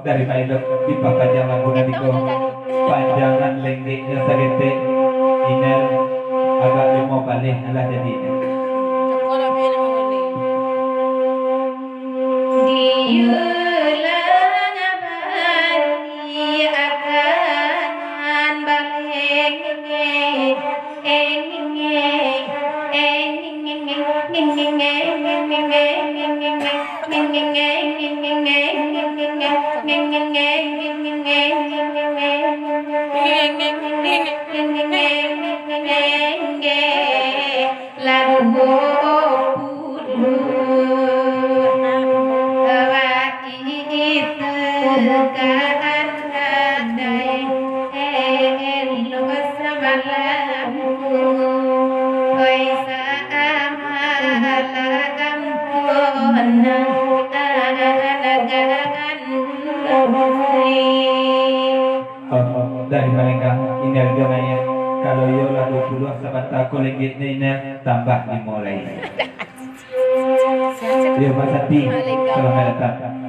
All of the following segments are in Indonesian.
dari pilot di pakanjangan guna diko panjangan lenggeknya sagete iner agak limo balik alah jadi dari mereka ini harganya kalau yo lah 20 sahabat aku legit ini tambah dimulai dia pasati kalau datang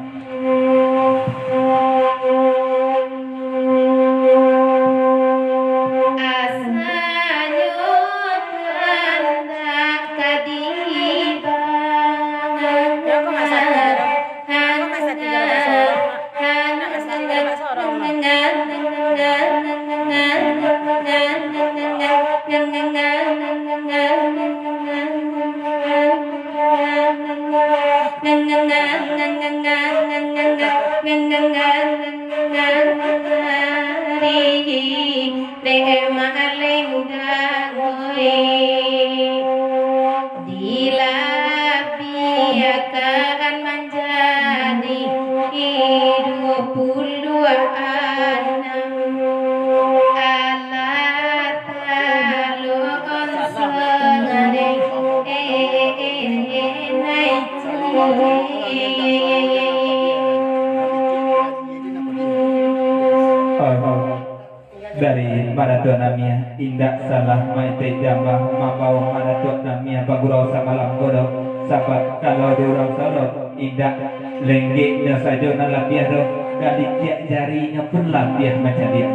dari Maratua Namia indak salah maite jambah mabau Maratua Namia pagurau samalam bodoh sahabat kalau diurang solo indak lenggeknya saja nalapiah doh kali jarinya pun lapiah macam dia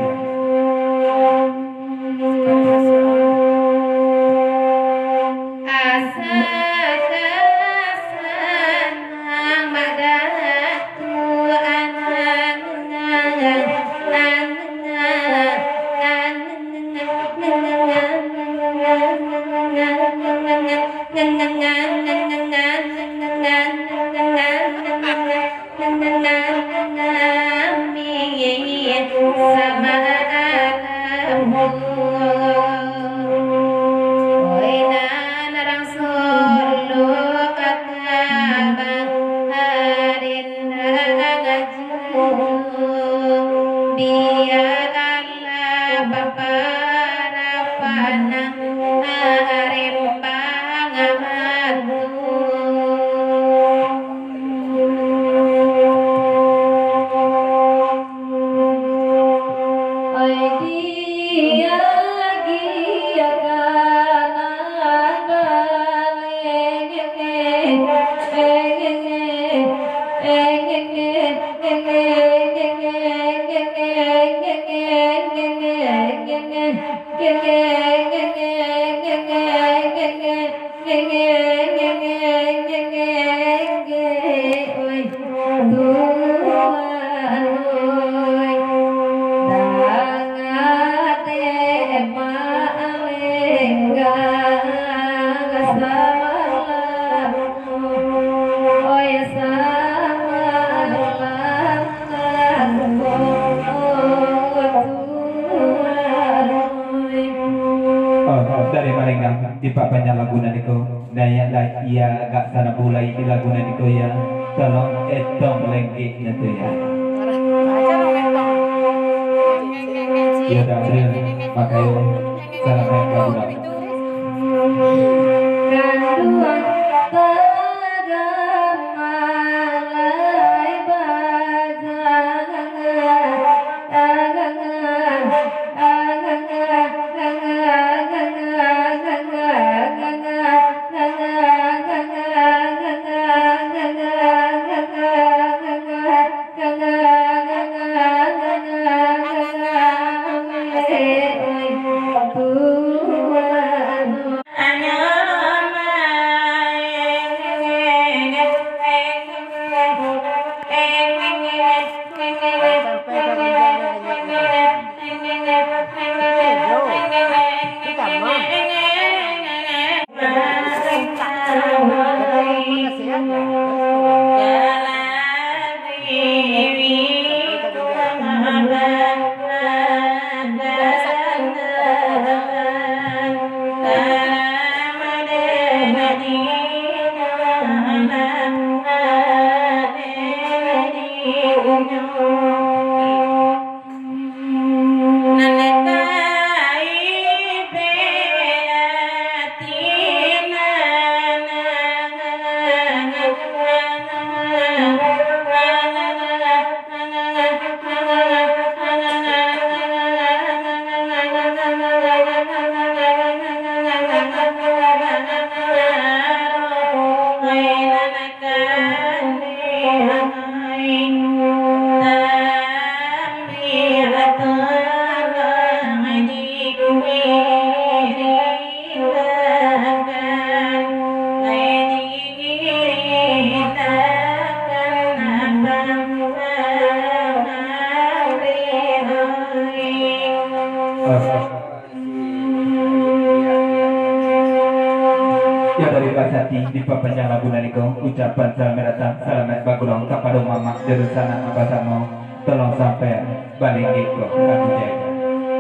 iya agak sana bulai di laguna di koya tolong etong lengki nyentuh ya. Ya udah April pakai salam yang bagus. Ya dari Basati di papanjang lagu niko ucapan selamat datang selamat bagulong kepada mama dari sana abasano tolong sampai balik iko kami jaga.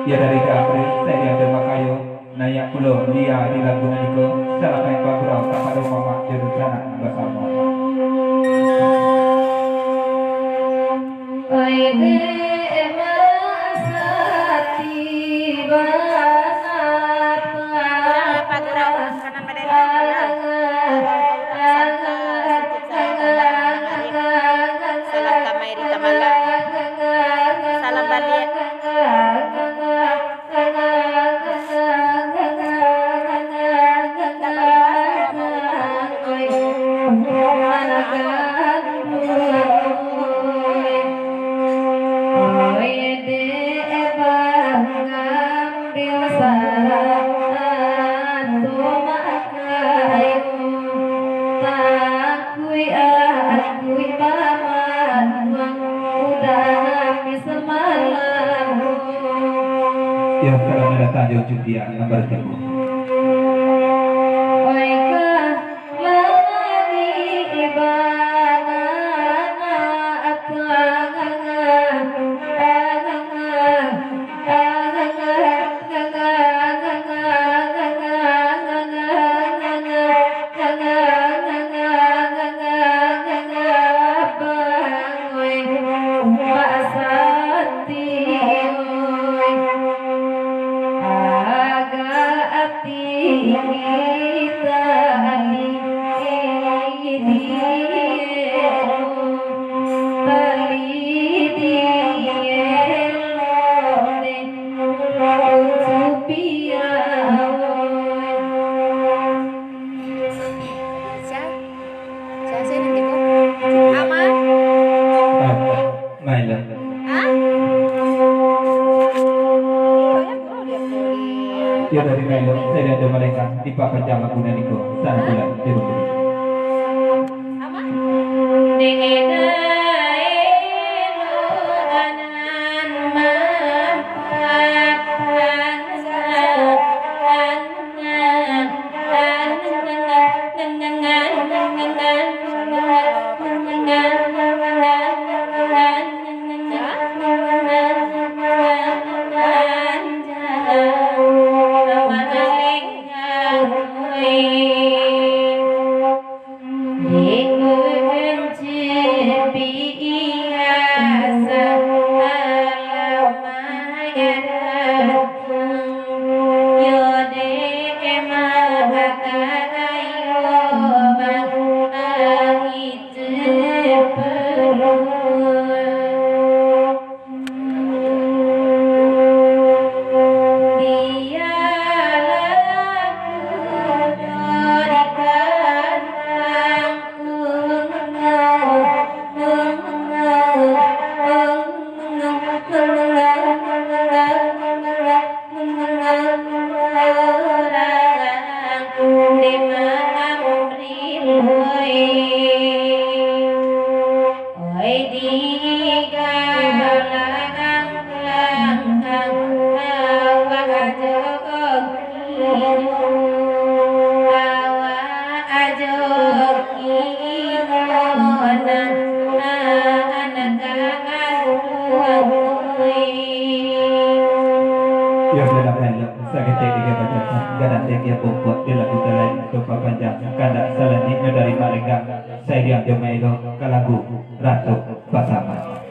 Ya dari April saya terima kayu naya pulau dia di lagu niko selamat bagulong kepada mama dari sana abasano. Yang selamat datang di ujung dia nomor 3. Ya dari Melo, saya ada mereka di papan jama guna niko sana bulan di rumah. Yang dalam helok sakit tiga baca gadang tiga pokok dilakukan lain untuk panjang kandak selanjutnya dari mereka saya diam jomelo kalagu ratu pasaman.